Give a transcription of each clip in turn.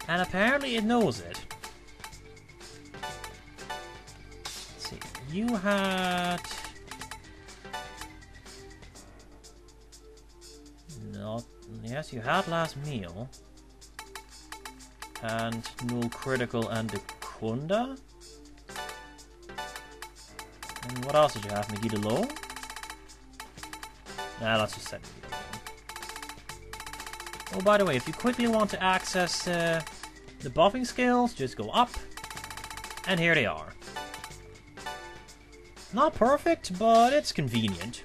And apparently it knows it. Let's see. You had... Not... Yes, you had last meal. And no critical and the Kunda. And what else did you have? Megiddo Low? Nah, let's just set Megiddo Low. Oh, by the way, if you quickly want to access the buffing skills, just go up. And here they are. Not perfect, but it's convenient.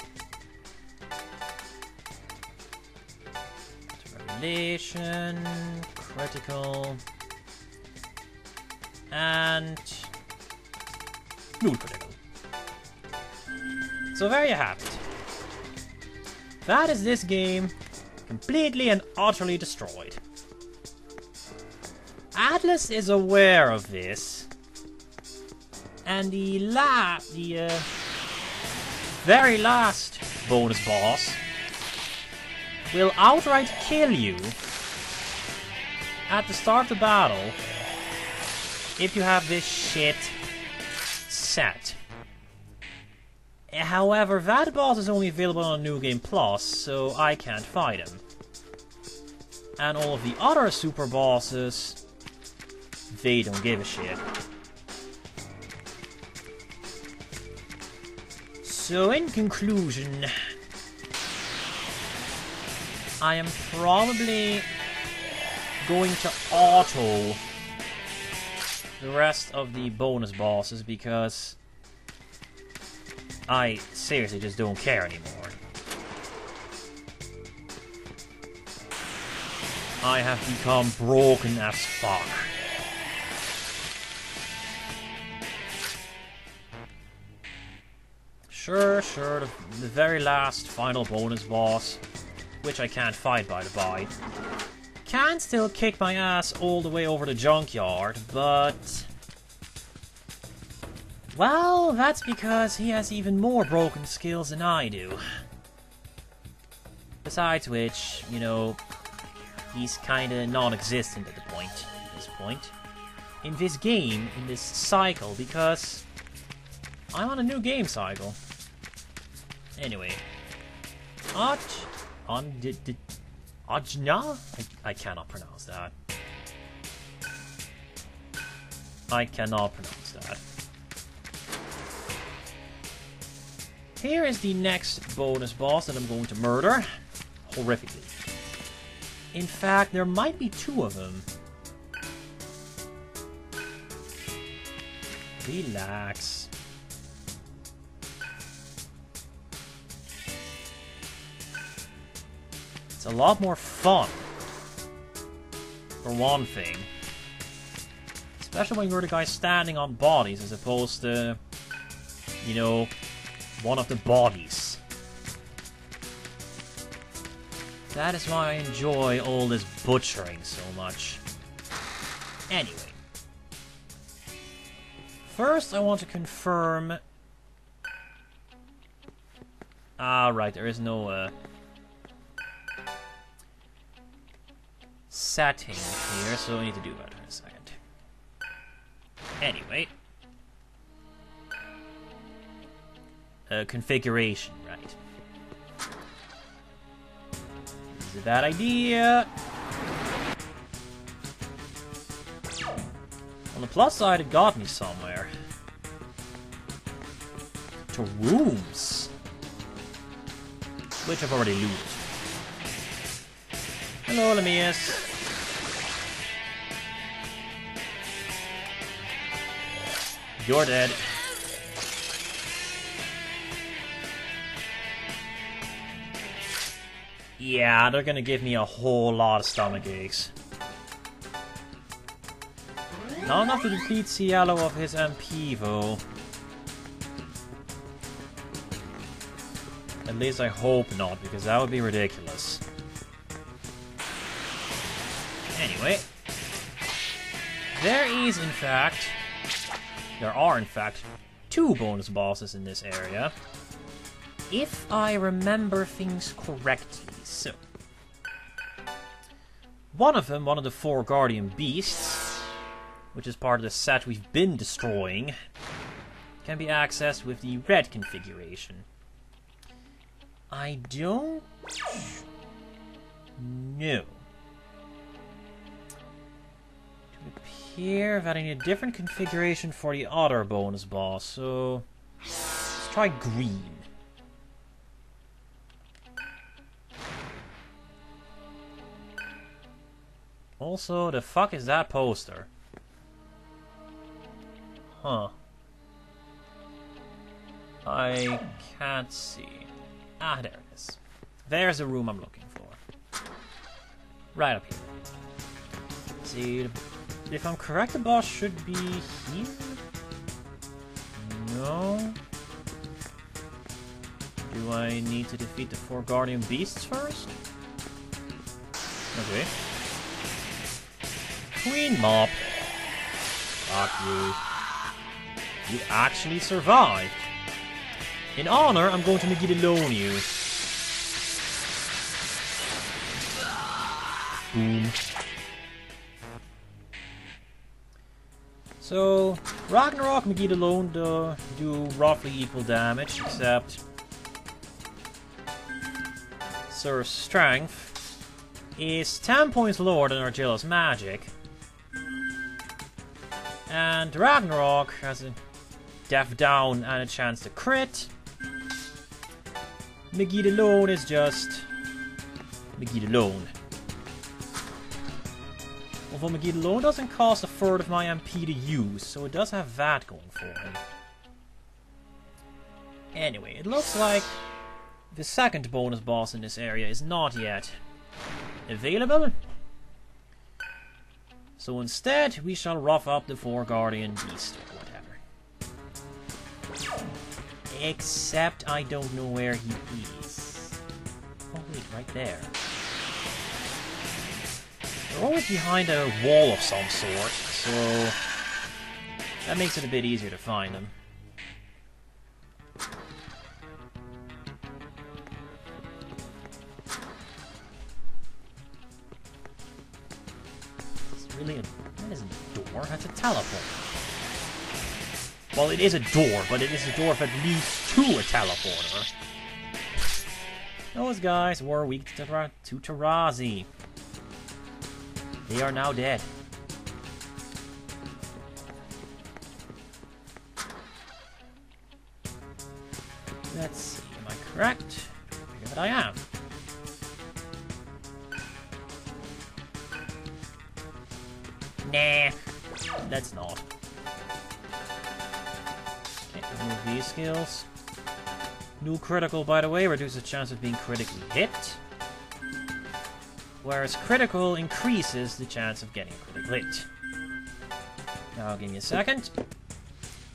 Revelation, critical, and mood critical. So there you have it. That is this game completely and utterly destroyed. Atlas is aware of this, and the very last bonus boss will outright kill you at the start of the battle if you have this shit set. However, that boss is only available on New Game Plus, so I can't fight him. And all of the other super bosses, they don't give a shit. So in conclusion, I am probably going to auto the rest of the bonus bosses because I seriously just don't care anymore. I have become broken as fuck. Sure, the very last final bonus boss, which I can't fight by the by, can still kick my ass all the way over the junkyard, but... well, that's because he has even more broken skills than I do. Besides which, you know, he's kinda non-existent at this point. In this game, in this cycle, because I'm on a new game cycle. Anyway. Ajna? I cannot pronounce that. I cannot pronounce that. Here is the next bonus boss that I'm going to murder. Horrifically. In fact, there might be two of them. Relax. It's a lot more fun. For one thing. Especially when you're the guy standing on bodies as opposed to, you know, one of the bodies. That is why I enjoy all this butchering so much. Anyway. First, I want to confirm... ah, right, there is no, setting here, so I need to do that in a second. Anyway. Configuration, right. This is a bad idea. On the plus side, it got me somewhere. To rooms. Which I've already looted. Hello, Lemius. You're dead. Yeah, they're gonna give me a whole lot of stomach aches. Not enough to defeat Cielo of his MP, though. At least I hope not, because that would be ridiculous. Anyway. There are in fact, two bonus bosses in this area. If I remember things correctly. So, one of them, one of the 4 Guardian Beasts, which is part of the set we've been destroying, can be accessed with the red configuration. I don't know. It would appear that I need a different configuration for the other bonus boss, so let's try green. Also, the fuck is that poster? Huh. I can't see. Ah, there it is. There's the room I'm looking for. Right up here. See, if I'm correct, the boss should be here? No? Do I need to defeat the 4 Guardian Beasts first? Okay. Queen Mop. Fuck you. You actually survived. In honor, I'm going to Megiddo you. Boom. So, Ragnarok, Megiddo do roughly equal damage, except Sir's strength is 10 points lower than Argilla's magic. And Ragnarok has a death down and a chance to crit. Megiddo is just Megiddo. Although Megiddo doesn't cost a third of my MP to use, so it does have that going for him. Anyway, it looks like the second bonus boss in this area is not yet available. So instead, we shall rough up the 4 Guardian Beast or whatever. Except I don't know where he is. Oh wait, right there. They're always behind a wall of some sort, so that makes it a bit easier to find them. That isn't a door, that's a teleport. Well, it is a door, but it is a door that leads to a teleporter. Those guys were weak to Tarazi. They are now dead. Let's see, am I correct? I figure that I am. Nah, that's not. Okay, remove these skills. New critical, by the way, reduces the chance of being critically hit. Whereas critical increases the chance of getting a critical hit. Now, give me a second.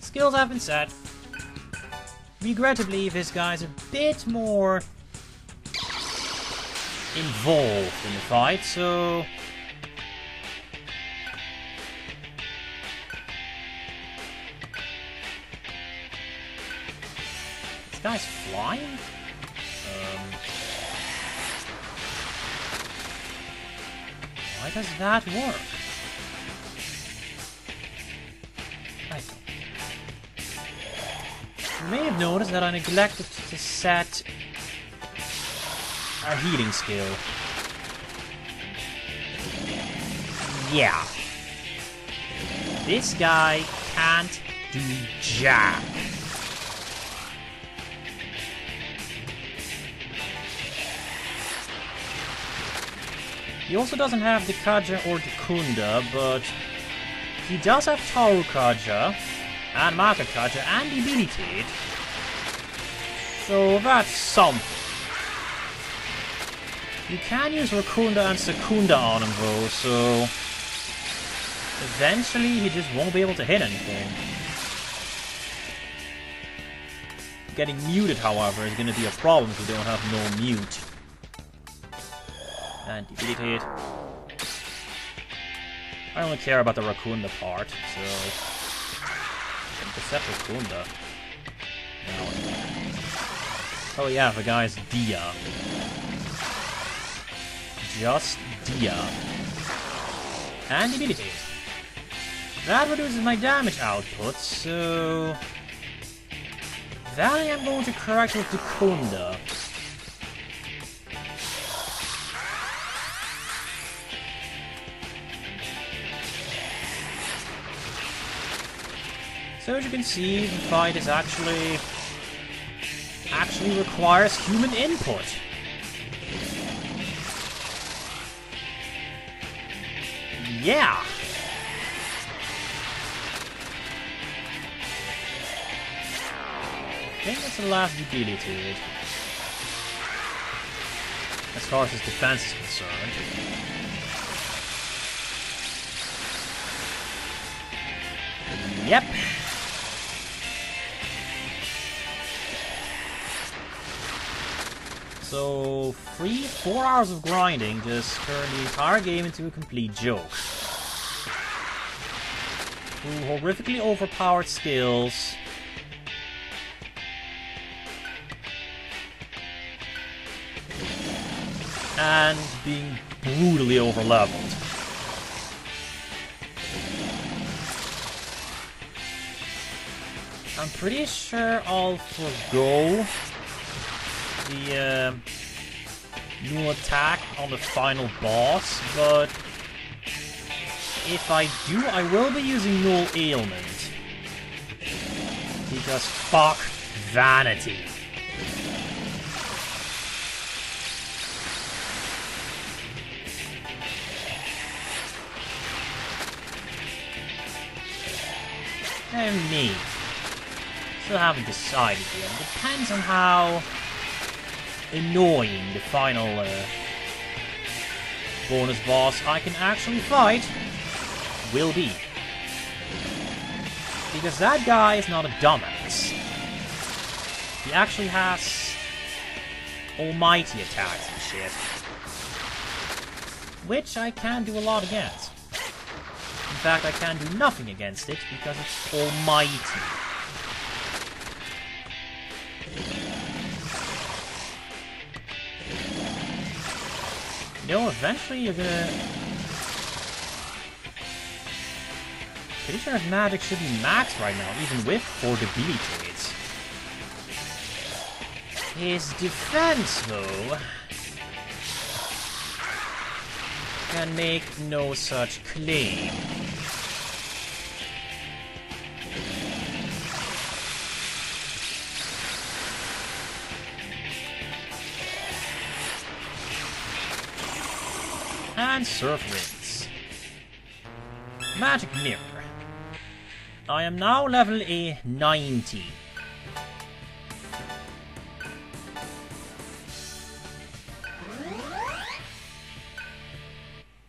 Skills have been set. Regrettably, this guy's a bit more involved in the fight, so this guy's flying? Why does that work? You may have noticed that I neglected to set our healing skill. Yeah. This guy can't do jack. He also doesn't have the Kaja or the Kunda, but he does have Taru Kaja and Maka Kaja and Debilitate. So that's something. You can use Rakunda and Sekunda on him though, so eventually he just won't be able to hit anything. Getting muted, however, is going to be a problem if you don't have no mute. And Debilitate. I only care about the Rakunda part, so except Rakunda. Oh yeah, the guy's Dia. Just Dia. And debilitate. That reduces my damage output, so... that I am going to correct with Dukunda. So as you can see, the fight is actually requires human input. Yeah. I think that's the last debilitated. As far as his defense is concerned. Yep. So, 4 hours of grinding just turned the entire game into a complete joke. Through horrifically overpowered skills. And being brutally overleveled. I'm pretty sure I'll forgo the new attack on the final boss, but if I do, I will be using Null Ailment. Because fuck vanity. And me. Still haven't decided yet. It depends on how annoying the final bonus boss I can actually fight will be. Because that guy is not a dumbass. He actually has almighty attacks and shit. Which I can do a lot against. In fact, I can do nothing against it because it's almighty. No, eventually you're gonna... Pretty sure his magic should be maxed right now, even with 4 debilitates. His defense, though, can make no such claim. And Surf Rinse. Magic Mirror. I am now level 90.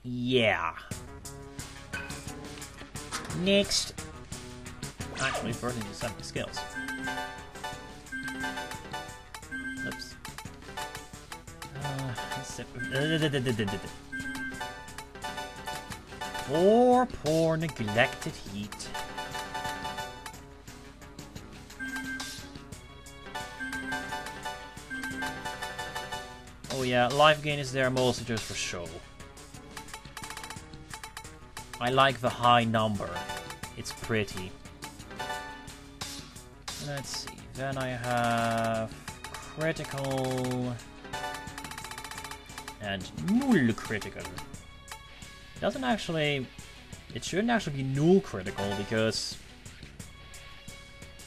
Yeah. Next. Actually, first I need to set my skills. Oops. Poor neglected heat. Oh yeah, life gain is there mostly just for show. I like the high number. It's pretty. Let's see. Then I have critical and null critical. Doesn't actually... It shouldn't actually be null critical because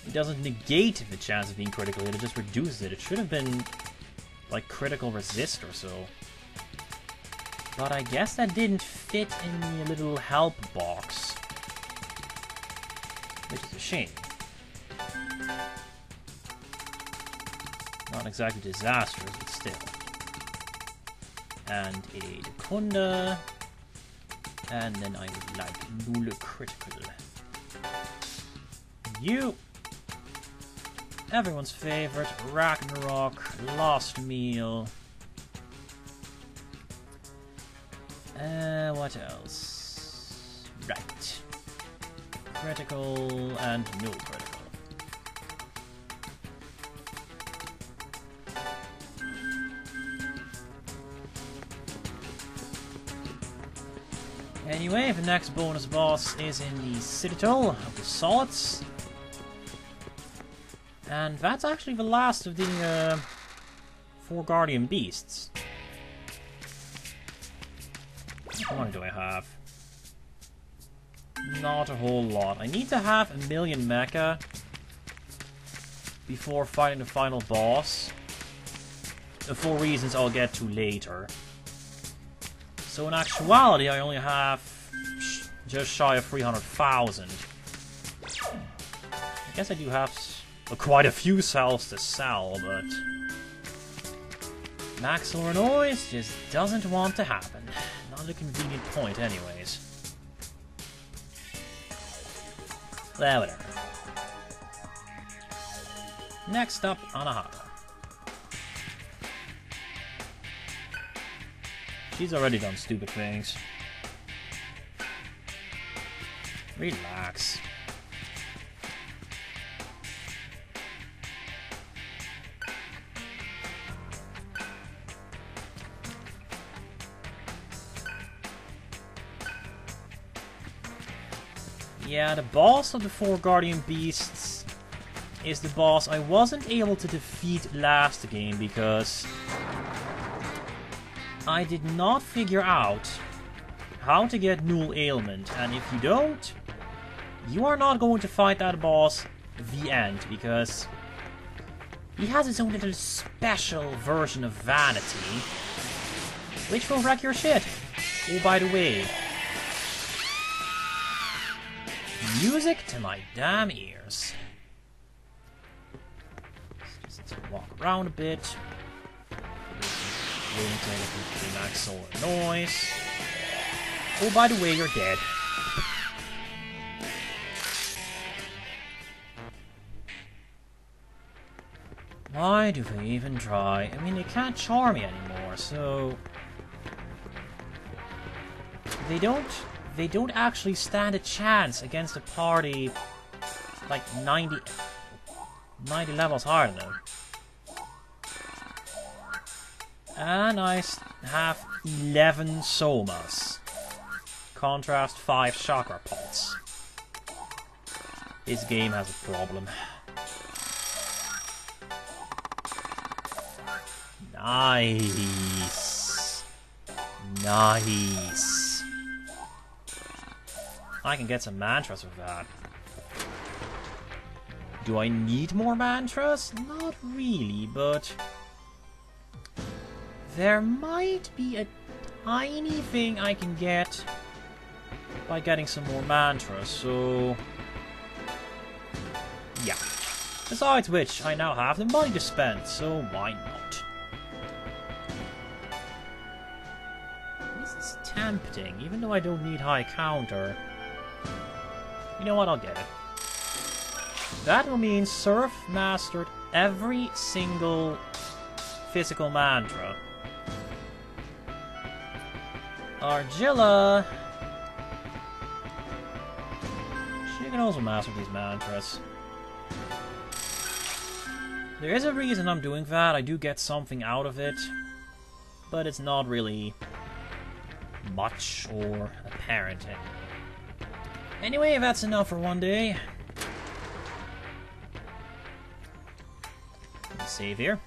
it doesn't negate the chance of being critical, it just reduces it. It should have been like critical resist or so. But I guess that didn't fit in the little help box. Which is a shame. Not exactly disastrous, but still. And a Dukunda. And then I would like null critical. You! Everyone's favorite, Ragnarok, Lost Meal. What else? Right. Critical and null critical. Anyway, the next bonus boss is in the Citadel of the Solids. And that's actually the last of the 4 Guardian Beasts. How many do I have? Not a whole lot. I need to have 1,000,000 mecha before fighting the final boss. For reasons I'll get to later. So in actuality, I only have just shy of 300,000. I guess I do have quite a few cells to sell, but Max Noise just doesn't want to happen. Not a convenient point anyways. Well, whatever. Next up, Anahata. She's already done stupid things. Relax. Yeah, the boss of the 4 Guardian Beasts is the boss I wasn't able to defeat last game because I did not figure out how to get Null Ailment, and if you don't, you are not going to fight that boss the end, because he has his own little special version of Vanity, which will wreck your shit. Oh, by the way, music to my damn ears. Just walk around a bit. Waiting to get the max solar noise. Oh, by the way, you're dead. Why do they even try? I mean, they can't charm me anymore, so they don't actually stand a chance against a party like 90 levels higher than them. And I have 11 Somas. Contrast 5 Chakra Pots. This game has a problem. Nice. Nice. I can get some mantras with that. Do I need more mantras? Not really, but there might be a tiny thing I can get by getting some more mantras, so yeah. Besides which, I now have the money to spend, so why not? This is tempting, even though I don't need high counter. You know what, I'll get it. That will mean Surf mastered every single physical mantra. Argilla, she can also master these mantras. There is a reason I'm doing that. I do get something out of it, but it's not really much or apparent. Anyway, that's enough for one day. Let's save here.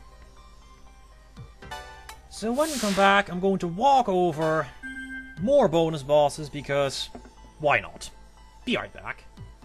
So when we come back, I'm going to walk over more bonus bosses because why not? Be right back.